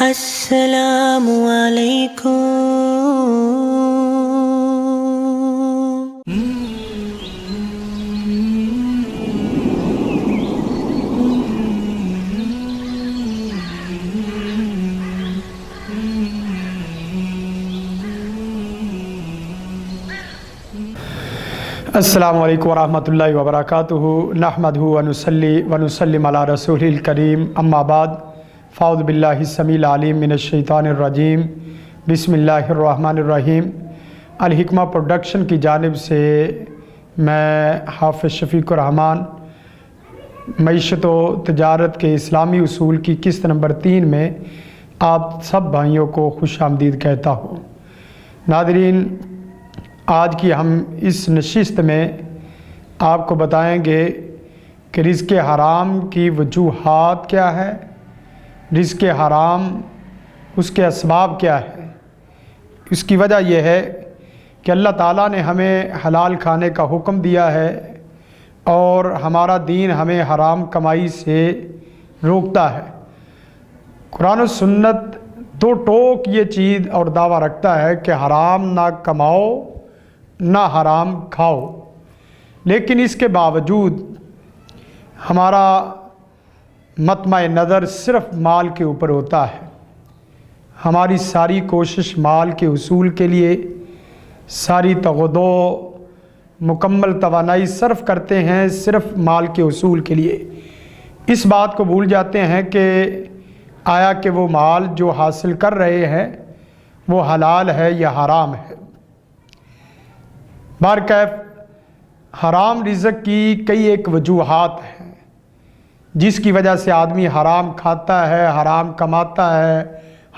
السلام علیکم۔ السلام علیکم ورحمۃ اللہ وبرکاتہ۔ نحمدہ ونصلی ونسلم علی رسول الکریم، اما بعد فاعوذ باللہ السمیع العلیم من الشیطان الرجیم، بسم اللہ الرحمن الرحیم۔ الحکمہ پروڈکشن کی جانب سے میں حافظ شفیق الرحمان معیشت و تجارت کے اسلامی اصول کی قسط نمبر 3 میں آپ سب بھائیوں کو خوش آمدید کہتا ہوں۔ ناظرین، آج کی ہم اس نشست میں آپ کو بتائیں گے کہ رزق حرام کی وجوہات کیا ہے، رزق حرام اس کے اسباب کیا ہے۔ اس کی وجہ یہ ہے کہ اللہ تعالیٰ نے ہمیں حلال کھانے کا حکم دیا ہے اور ہمارا دین ہمیں حرام کمائی سے روکتا ہے۔ قرآن و سنت دو ٹوک یہ چیز اور دعویٰ رکھتا ہے کہ حرام نہ کماؤ نہ حرام کھاؤ، لیکن اس کے باوجود ہمارا مطمع نظر صرف مال کے اوپر ہوتا ہے۔ ہماری ساری کوشش مال کے حصول کے لیے، ساری تغدو مکمل توانائی صرف کرتے ہیں صرف مال کے حصول کے لیے۔ اس بات کو بھول جاتے ہیں کہ آیا کہ وہ مال جو حاصل کر رہے ہیں وہ حلال ہے یا حرام ہے۔ بہرکیف حرام رزق کی کئی ایک وجوہات ہیں جس کی وجہ سے آدمی حرام کھاتا ہے، حرام کماتا ہے،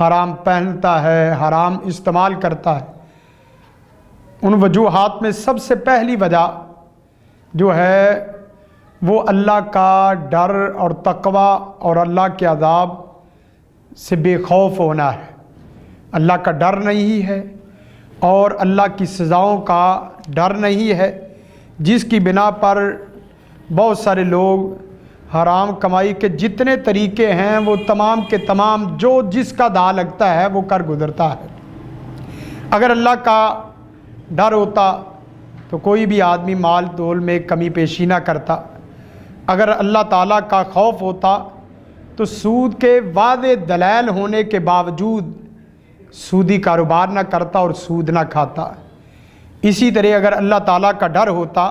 حرام پہنتا ہے، حرام استعمال کرتا ہے۔ ان وجوہات میں سب سے پہلی وجہ جو ہے وہ اللہ کا ڈر اور تقوی اور اللہ کے عذاب سے بے خوف ہونا ہے۔ اللہ کا ڈر نہیں ہے اور اللہ کی سزاؤں کا ڈر نہیں ہے، جس کی بنا پر بہت سارے لوگ حرام کمائی کے جتنے طریقے ہیں وہ تمام کے تمام جو جس کا داں لگتا ہے وہ کر گزرتا ہے۔ اگر اللہ کا ڈر ہوتا تو کوئی بھی آدمی مال تول میں کمی پیشی نہ کرتا۔ اگر اللہ تعالیٰ کا خوف ہوتا تو سود کے واضح دلائل ہونے کے باوجود سودی کاروبار نہ کرتا اور سود نہ کھاتا۔ اسی طرح اگر اللہ تعالیٰ کا ڈر ہوتا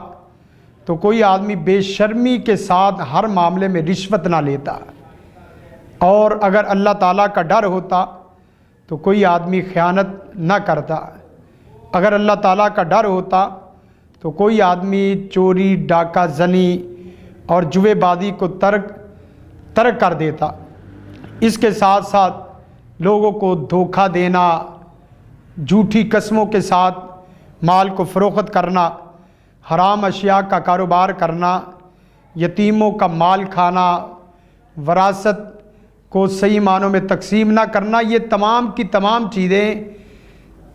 تو کوئی آدمی بے شرمی کے ساتھ ہر معاملے میں رشوت نہ لیتا، اور اگر اللہ تعالیٰ کا ڈر ہوتا تو کوئی آدمی خیانت نہ کرتا۔ اگر اللہ تعالیٰ کا ڈر ہوتا تو کوئی آدمی چوری، ڈاکہ زنی اور جوے بازی کو ترک کر دیتا۔ اس کے ساتھ ساتھ لوگوں کو دھوکہ دینا، جھوٹی قسموں کے ساتھ مال کو فروخت کرنا، حرام اشیاء کا کاروبار کرنا، یتیموں کا مال کھانا، وراثت کو صحیح معنوں میں تقسیم نہ کرنا، یہ تمام کی تمام چیزیں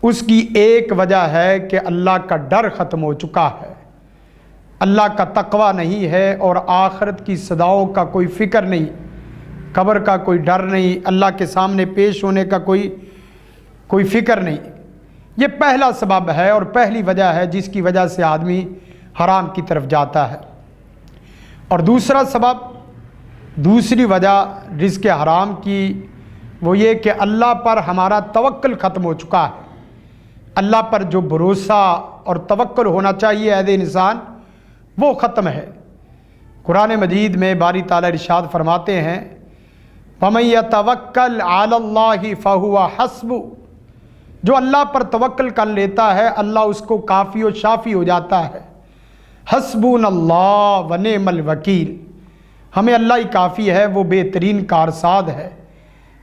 اس کی ایک وجہ ہے کہ اللہ کا ڈر ختم ہو چکا ہے، اللہ کا تقوی نہیں ہے اور آخرت کی سزاؤں کا کوئی فکر نہیں، قبر کا کوئی ڈر نہیں، اللہ کے سامنے پیش ہونے کا کوئی فکر نہیں۔ یہ پہلا سبب ہے اور پہلی وجہ ہے جس کی وجہ سے آدمی حرام کی طرف جاتا ہے۔ اور دوسرا سبب، دوسری وجہ رزق حرام کی وہ یہ کہ اللہ پر ہمارا توکل ختم ہو چکا ہے۔ اللہ پر جو بھروسہ اور توکل ہونا چاہیے عہد انسان وہ ختم ہے۔ قرآن مجید میں باری تعالیٰ ارشاد فرماتے ہیں وَمَن يَتَوَكَّلْ عَلَى اللَّهِ فَهُوَ حَسْبُهُ، جو اللہ پر توکل کر لیتا ہے اللہ اس کو کافی و شافی ہو جاتا ہے۔ حسبنا اللہ ونعم الوکیل، ہمیں اللہ ہی کافی ہے، وہ بہترین کارساز ہے۔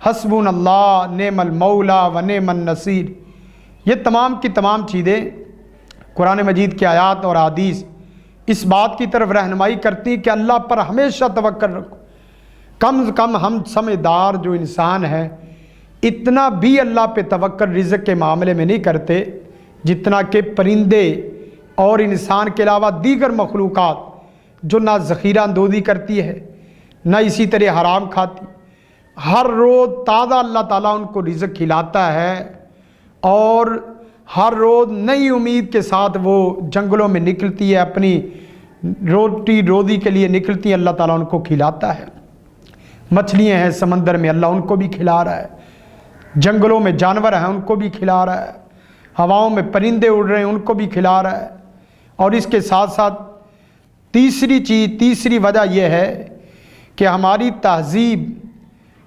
حسبنا اللہ نعم المولا ونعم النصیر، یہ تمام کی تمام چیزیں قرآن مجید کی آیات اور حدیث اس بات کی طرف رہنمائی کرتی کہ اللہ پر ہمیشہ توکل رکھو۔ کم از کم ہم سمجھدار جو انسان ہیں اتنا بھی اللہ پہ توکل رزق کے معاملے میں نہیں کرتے جتنا کہ پرندے اور انسان کے علاوہ دیگر مخلوقات جو نہ ذخیرہ اندوزی کرتی ہے، نہ اسی طرح حرام کھاتی. ہر روز تازہ اللہ تعالیٰ ان کو رزق کھلاتا ہے اور ہر روز نئی امید کے ساتھ وہ جنگلوں میں نکلتی ہے، اپنی روٹی روزی کے لیے نکلتی ہیں. اللہ تعالیٰ ان کو کھلاتا ہے. مچھلیاں ہیں سمندر میں، اللہ ان کو بھی کھلا رہا ہے. جنگلوں میں جانور ہیں، ان کو بھی کھلا رہا ہے. ہواؤں میں پرندے اڑ رہے ہیں، ان کو بھی کھلا رہا ہے. اور اس کے ساتھ ساتھ تیسری وجہ یہ ہے کہ ہماری تہذیب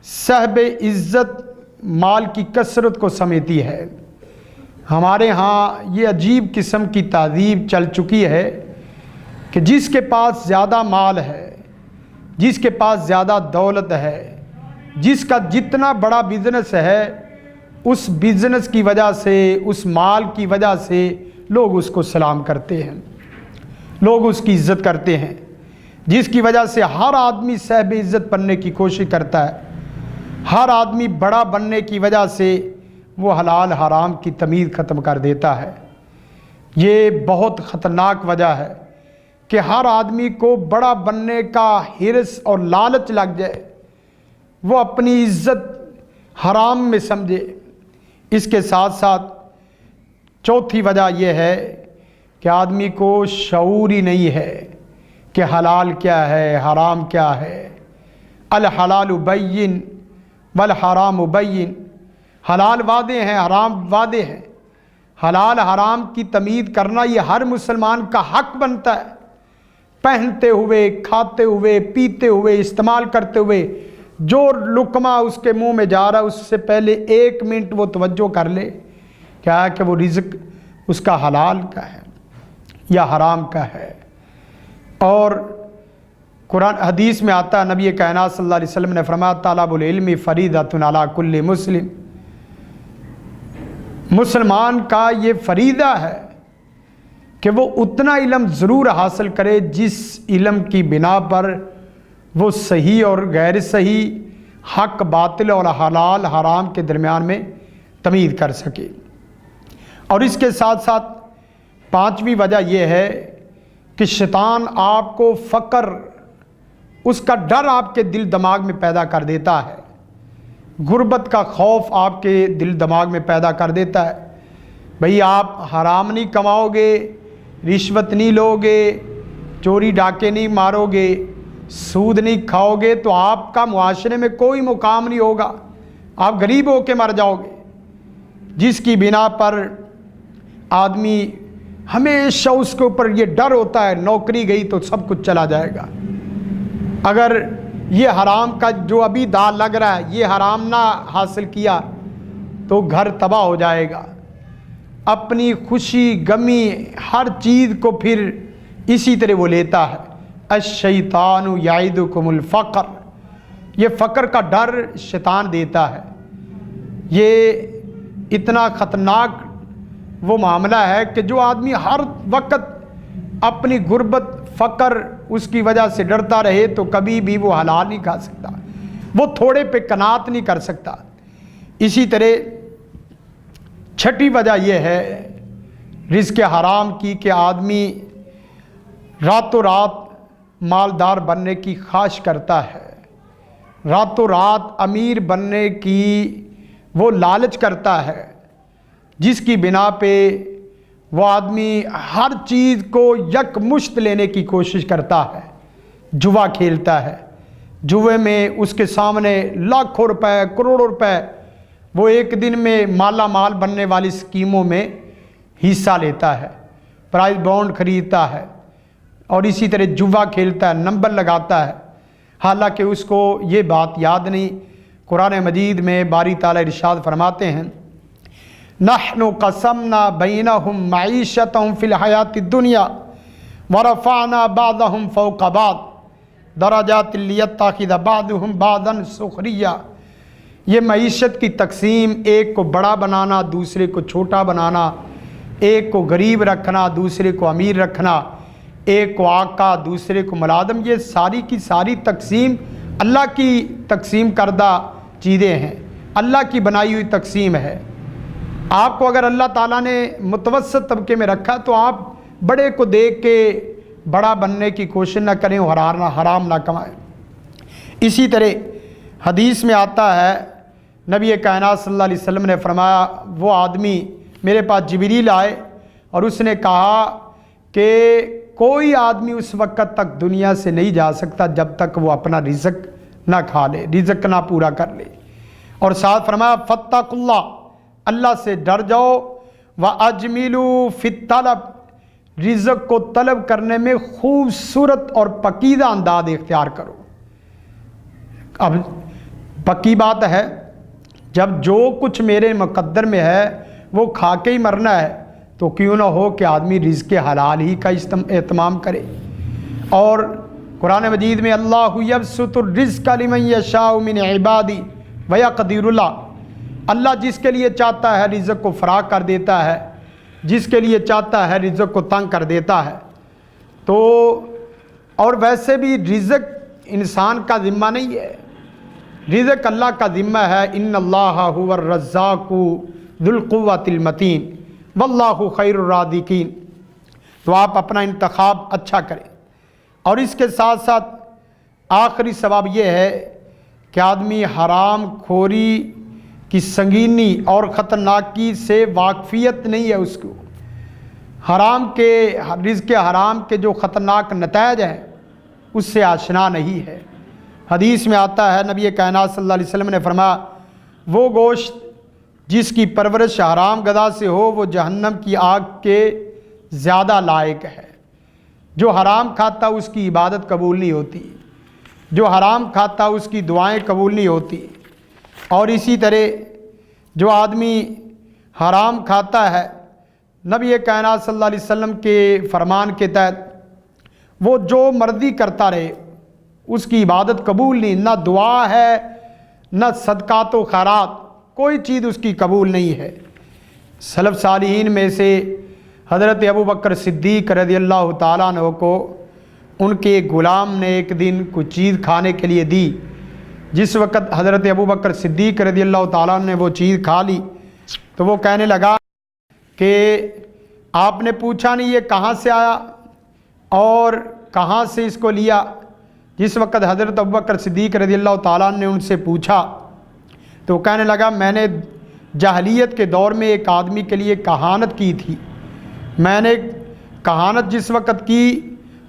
صاحب عزت مال کی کثرت کو سمیتی ہے. ہمارے ہاں یہ عجیب قسم کی تہذیب چل چکی ہے کہ جس کے پاس زیادہ مال ہے، جس کے پاس زیادہ دولت ہے، جس کا جتنا بڑا بزنس ہے، اس بزنس کی وجہ سے، اس مال کی وجہ سے لوگ اس کو سلام کرتے ہیں، لوگ اس کی عزت کرتے ہیں، جس کی وجہ سے ہر آدمی صاحب عزت بننے کی کوشش کرتا ہے. ہر آدمی بڑا بننے کی وجہ سے وہ حلال حرام کی تمیز ختم کر دیتا ہے. یہ بہت خطرناک وجہ ہے کہ ہر آدمی کو بڑا بننے کا حرص اور لالچ لگ جائے، وہ اپنی عزت حرام میں سمجھے. اس کے ساتھ ساتھ چوتھی وجہ یہ ہے کہ آدمی کو شعور ہی نہیں ہے کہ حلال کیا ہے، حرام کیا ہے. الحلال بین والحرام بین. حلال وعدے ہیں، حرام وعدے ہیں. حلال حرام کی تمیز کرنا یہ ہر مسلمان کا حق بنتا ہے. پہنتے ہوئے، کھاتے ہوئے، پیتے ہوئے، استعمال کرتے ہوئے جو لقمہ اس کے منہ میں جا رہا ہے اس سے پہلے 1 منٹ وہ توجہ کر لے کیا ہے کہ وہ رزق اس کا حلال کا ہے یا حرام کا ہے. اور قرآن حدیث میں آتا ہے، نبی کائنات صلی اللہ علیہ وسلم نے فرمایا طلب العلم فریضۃ علی کل مسلم. مسلمان کا یہ فریضہ ہے کہ وہ اتنا علم ضرور حاصل کرے جس علم کی بنا پر وہ صحیح اور غیر صحیح، حق باطل اور حلال حرام کے درمیان میں تمیز کر سکے. اور اس کے ساتھ ساتھ 5ویں وجہ یہ ہے کہ شیطان آپ کو فقر، اس کا ڈر آپ کے دل دماغ میں پیدا کر دیتا ہے. غربت کا خوف آپ کے دل دماغ میں پیدا کر دیتا ہے. بھئی آپ حرام نہیں کماؤ گے، رشوت نہیں لو گے، چوری ڈاکے نہیں مارو گے، سود نہیں کھاؤ گے تو آپ کا معاشرے میں کوئی مقام نہیں ہوگا، آپ غریب ہو کے مر جاؤ گے. جس کی بنا پر آدمی ہمیشہ اس کے اوپر یہ ڈر ہوتا ہے نوکری گئی تو سب کچھ چلا جائے گا. اگر یہ حرام کا جو ابھی دال لگ رہا ہے یہ حرام نہ حاصل کیا تو گھر تباہ ہو جائے گا. اپنی خوشی غمی ہر چیز کو پھر اسی طرح وہ لیتا ہے. الشیطان یعدکم الفقر، یہ فقر کا ڈر شیطان دیتا ہے. یہ اتنا خطرناک وہ معاملہ ہے کہ جو آدمی ہر وقت اپنی غربت، فقر اس کی وجہ سے ڈرتا رہے تو کبھی بھی وہ حلال نہیں کھا سکتا، وہ تھوڑے پہ قناعت نہیں کر سکتا. اسی طرح 6ٹھی وجہ یہ ہے رزق حرام کی کہ آدمی راتوں رات مالدار بننے کی خواہش کرتا ہے، راتوں رات امیر بننے کی وہ لالچ کرتا ہے، جس کی بنا پہ وہ آدمی ہر چیز کو یک مشت لینے کی کوشش کرتا ہے. جوا کھیلتا ہے، جوے میں اس کے سامنے لاکھوں روپے، کروڑوں روپے، وہ ایک دن میں مالا مال بننے والی اسکیموں میں حصہ لیتا ہے، پرائز بانڈ خریدتا ہے اور اسی طرح جوا کھیلتا ہے، نمبر لگاتا ہے، حالانکہ اس کو یہ بات یاد نہیں. قرآن مجید میں باری تعالیٰ ارشاد فرماتے ہیں نحن قسمنا بینہم معیشتہم فی الحیات الدنیا ورفعنا بعضہم فوق بعض درجات لیتخذ بعضہم بعضا سخریا. یہ معیشت کی تقسیم، ایک کو بڑا بنانا، دوسرے کو چھوٹا بنانا، ایک کو غریب رکھنا، دوسرے کو امیر رکھنا، ایک کو آقا، دوسرے کو ملازم، یہ ساری کی ساری تقسیم اللہ کی تقسیم کردہ چیزیں ہیں، اللہ کی بنائی ہوئی تقسیم ہے. آپ کو اگر اللہ تعالیٰ نے متوسط طبقے میں رکھا تو آپ بڑے کو دیکھ کے بڑا بننے کی کوشش نہ کریں، حرام نہ کمائیں. اسی طرح حدیث میں آتا ہے، نبی کائنات صلی اللہ علیہ وسلم نے فرمایا، وہ آدمی میرے پاس جبریل آئے اور اس نے کہا کہ کوئی آدمی اس وقت تک دنیا سے نہیں جا سکتا جب تک وہ اپنا رزق نہ کھا لے، رزق نہ پورا کر لے، اور ساتھ فرمایا فاتقوا اللہ، اللہ سے ڈر جاؤ، وَأَجْمِلُوا فِي الطَّلَبِ، رزق کو طلب کرنے میں خوبصورت اور پکیزہ انداز اختیار کرو۔ اب پکی بات ہے، جب جو کچھ میرے مقدر میں ہے وہ کھا کے ہی مرنا ہے تو کیوں نہ ہو کہ آدمی رزق حلال ہی کا اہتمام کرے۔ اور قرآن مجید میں اللہ یبسط الرزق لمن یشاء من عبادی ویقدر اللہ، اللہ جس کے لیے چاہتا ہے رزق کو فراخ کر دیتا ہے، جس کے لیے چاہتا ہے رزق کو تنگ کر دیتا ہے۔ تو اور ویسے بھی رزق انسان کا ذمہ نہیں ہے، رزق اللہ کا ذمہ ہے۔ ان اللہ هو الرزاق ذو القوۃ المتین واللہ خیر الرازقین۔ تو آپ اپنا انتخاب اچھا کریں۔ اور اس کے ساتھ ساتھ آخری سبب یہ ہے کہ آدمی حرام خوری کی سنگینی اور خطرناکی سے واقفیت نہیں ہے، اس کو حرام کے رزق حرام کے جو خطرناک نتائج ہیں اس سے آشنا نہیں ہے۔ حدیث میں آتا ہے، نبی کائنات صلی اللہ علیہ وسلم نے فرمایا، وہ گوشت جس کی پرورش حرام غذا سے ہو وہ جہنم کی آگ کے زیادہ لائق ہے۔ جو حرام کھاتا اس کی عبادت قبول نہیں ہوتی، جو حرام کھاتا اس کی دعائیں قبول نہیں ہوتی۔ اور اسی طرح جو آدمی حرام کھاتا ہے، نبی کائنات صلی اللہ علیہ وسلم کے فرمان کے تحت وہ جو مرضی کرتا رہے اس کی عبادت قبول نہیں، نہ دعا ہے نہ صدقات و خیرات، کوئی چیز اس کی قبول نہیں ہے۔ سلف صالحین میں سے حضرت ابوبکر صدیق رضی اللہ تعالیٰ عنہ کو ان کے ایک غلام نے ایک دن کچھ چیز کھانے کے لیے دی۔ جس وقت حضرت ابوبکر صدیق رضی اللہ تعالیٰ عنہ نے وہ چیز کھا لی تو وہ کہنے لگا کہ آپ نے پوچھا نہیں یہ کہاں سے آیا اور کہاں سے اس کو لیا۔ جس وقت حضرت ابوبکر صدیق رضی اللہ تعالیٰ عنہ نے ان سے پوچھا تو وہ کہنے لگا، میں نے جاہلیت کے دور میں ایک آدمی کے لیے کہانت کی تھی، میں نے کہانت جس وقت کی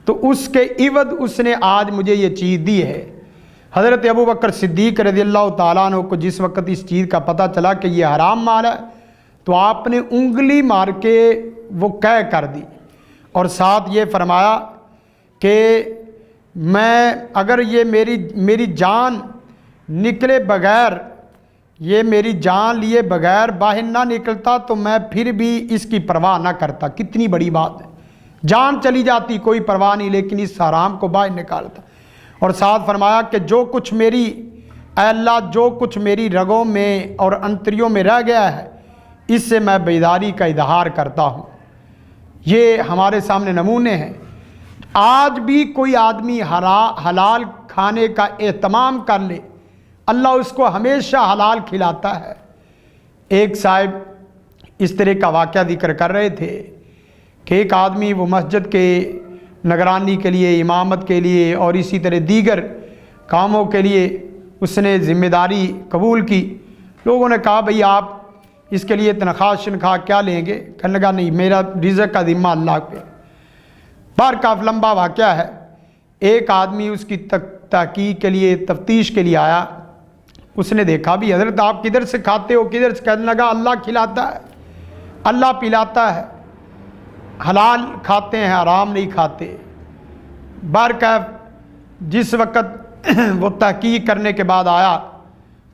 تو اس کے عوض اس نے آج مجھے یہ چیز دی ہے۔ حضرت ابوبکر صدیق رضی اللہ تعالیٰ عنہ کو جس وقت اس چیز کا پتہ چلا کہ یہ حرام مال ہے تو آپ نے انگلی مار کے وہ قے کر دی، اور ساتھ یہ فرمایا کہ میں اگر یہ میری جان نکلے بغیر، یہ میری جان لیے بغیر باہر نہ نکلتا تو میں پھر بھی اس کی پرواہ نہ کرتا۔ کتنی بڑی بات ہے، جان چلی جاتی کوئی پرواہ نہیں، لیکن اس حرام کو باہر نکالتا۔ اور ساتھ فرمایا کہ جو کچھ میری، اے اللہ جو کچھ میری رگوں میں اور انتریوں میں رہ گیا ہے اس سے میں بیداری کا اظہار کرتا ہوں۔ یہ ہمارے سامنے نمونے ہیں۔ آج بھی کوئی آدمی حلال کھانے کا اہتمام کر لے، اللہ اس کو ہمیشہ حلال کھلاتا ہے۔ ایک صاحب اس طرح کا واقعہ ذکر کر رہے تھے کہ ایک آدمی وہ مسجد کے نگرانی کے لیے، امامت کے لیے اور اسی طرح دیگر کاموں کے لیے اس نے ذمہ داری قبول کی۔ لوگوں نے کہا بھئی آپ اس کے لیے تنخواہ شنخواہ کیا لیں گے؟ کہنے لگا نہیں، میرا رزق کا ذمہ اللہ پہ۔ بار کافی لمبا واقعہ ہے۔ ایک آدمی اس کی تحقیق کے لیے، تفتیش کے لیے آیا، اس نے دیکھا بھی حضرت آپ کدھر سے کھاتے ہو کدھر سے؟ کہنے لگا اللہ کھلاتا ہے، اللہ پلاتا ہے، حلال کھاتے ہیں حرام نہیں کھاتے۔ بارکیف جس وقت وہ تحقیق کرنے کے بعد آیا،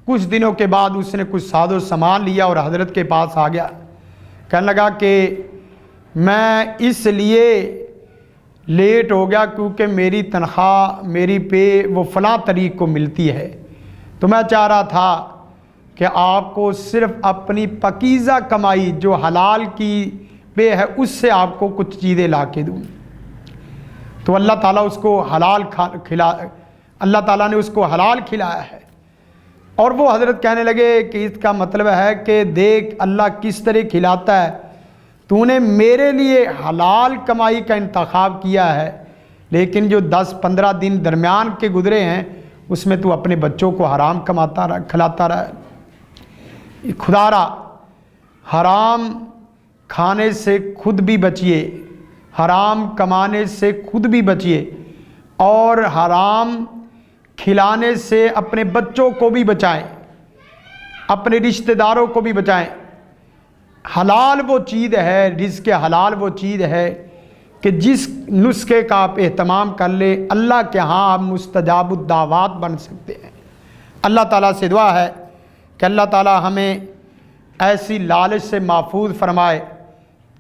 کچھ دنوں کے بعد اس نے کچھ ساز و سامان لیا اور حضرت کے پاس آ گیا، کہنے لگا کہ میں اس لیے لیٹ ہو گیا کیونکہ میری تنخواہ میری پے وہ فلاں طریق کو ملتی ہے، تو میں چاہ رہا تھا کہ آپ کو صرف اپنی پکیزہ کمائی جو حلال کی پے ہے اس سے آپ کو کچھ چیزیں لا کے دوں۔ تو اللہ تعالیٰ اس کو حلال اللہ تعالیٰ نے اس کو حلال کھلایا ہے۔ اور وہ حضرت کہنے لگے کہ اس کا مطلب ہے کہ دیکھ اللہ کس طرح کھلاتا ہے، تو نے میرے لیے حلال کمائی کا انتخاب کیا ہے، لیکن جو 10-15 دن درمیان کے گزرے ہیں اس میں تو اپنے بچوں کو حرام کماتا رہا، کھلاتا رہا ہے۔ خدارا حرام کھانے سے خود بھی بچیے، حرام کمانے سے خود بھی بچیے، اور حرام کھلانے سے اپنے بچوں کو بھی بچائیں، اپنے رشتہ داروں کو بھی بچائیں۔ حلال وہ چیز ہے، رزق حلال وہ چیز ہے کہ جس نسخے کا آپ اہتمام کر لیں اللہ کے ہاں آپ مستجاب الدعوات بن سکتے ہیں۔ اللہ تعالیٰ سے دعا ہے کہ اللہ تعالیٰ ہمیں ایسی لالچ سے محفوظ فرمائے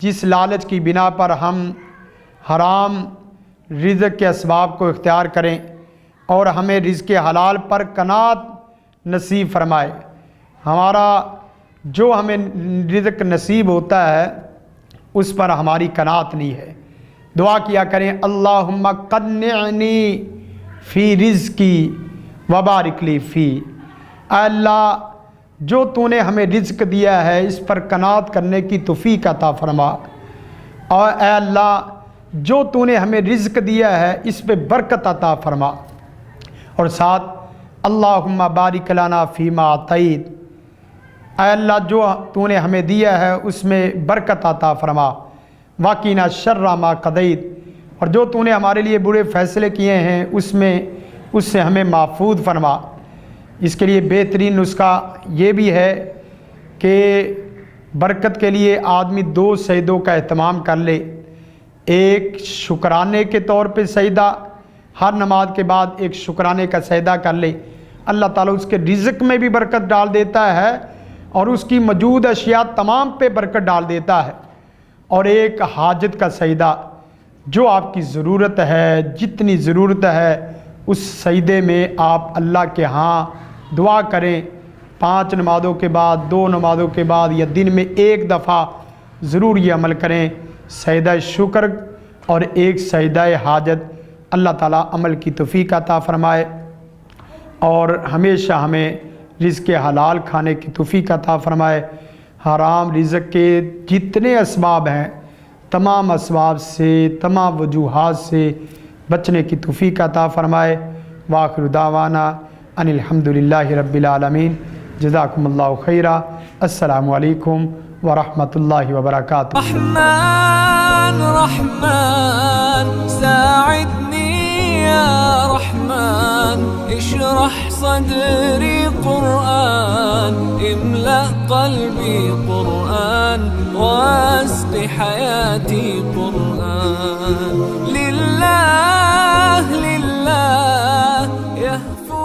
جس لالچ کی بنا پر ہم حرام رزق کے اسباب کو اختیار کریں، اور ہمیں رزق حلال پر قناعت نصیب فرمائے۔ ہمارا جو ہمیں رزق نصیب ہوتا ہے اس پر ہماری قناعت نہیں ہے۔ دعا کیا کریں اللہم قنعنی فی رزقی وبارک لی فی، اے اللہ جو تو نے ہمیں رزق دیا ہے اس پر قناعت کرنے کی توفیق عطا فرما، اور اے اللہ جو تو نے ہمیں رزق دیا ہے اس پہ برکت عطا فرما، اور ساتھ اللہم بارک لنا فیما اعطیت، اے اللہ جو تو نے ہمیں دیا ہے اس میں برکت عطا فرما، وقنا شر ما قضیت، اور جو تو نے ہمارے لیے برے فیصلے کیے ہیں اس سے ہمیں محفوظ فرما۔ اس کے لیے بہترین نسخہ یہ بھی ہے کہ برکت کے لیے آدمی 2 سجدوں کا اہتمام کر لے، ایک شکرانے کے طور پہ سجدہ، ہر نماز کے بعد ایک شکرانے کا سجدہ کر لے، اللہ تعالیٰ اس کے رزق میں بھی برکت ڈال دیتا ہے اور اس کی موجود اشیاء تمام پہ برکت ڈال دیتا ہے، اور ایک حاجت کا سجدہ، جو آپ کی ضرورت ہے جتنی ضرورت ہے اس سجدے میں آپ اللہ کے ہاں دعا کریں۔ 5 نمازوں کے بعد، 2 نمازوں کے بعد، یا دن میں 1 دفعہ ضرور یہ عمل کریں، سجدہ شکر اور ایک سجدہ حاجت۔ اللہ تعالیٰ عمل کی توفیق عطا فرمائے اور ہمیشہ ہمیں رزق حلال کھانے کی توفیق عطا فرمائے۔ حرام رزق کے جتنے اسباب ہیں تمام اسباب سے، تمام وجوہات سے بچنے کی توفیق عطا فرمائے۔ وآخر دعوانا ان الحمدللہ رب العالمین۔ جزاکم اللہ خیرا۔ السلام علیکم ورحمۃ اللہ وبرکاتہ۔ رحمن رحمن ساعدني يا رحمن، اشرح صدري قرآن، املأ قلبي قرآن، واسق حياتي قرآن، لله لله يهفو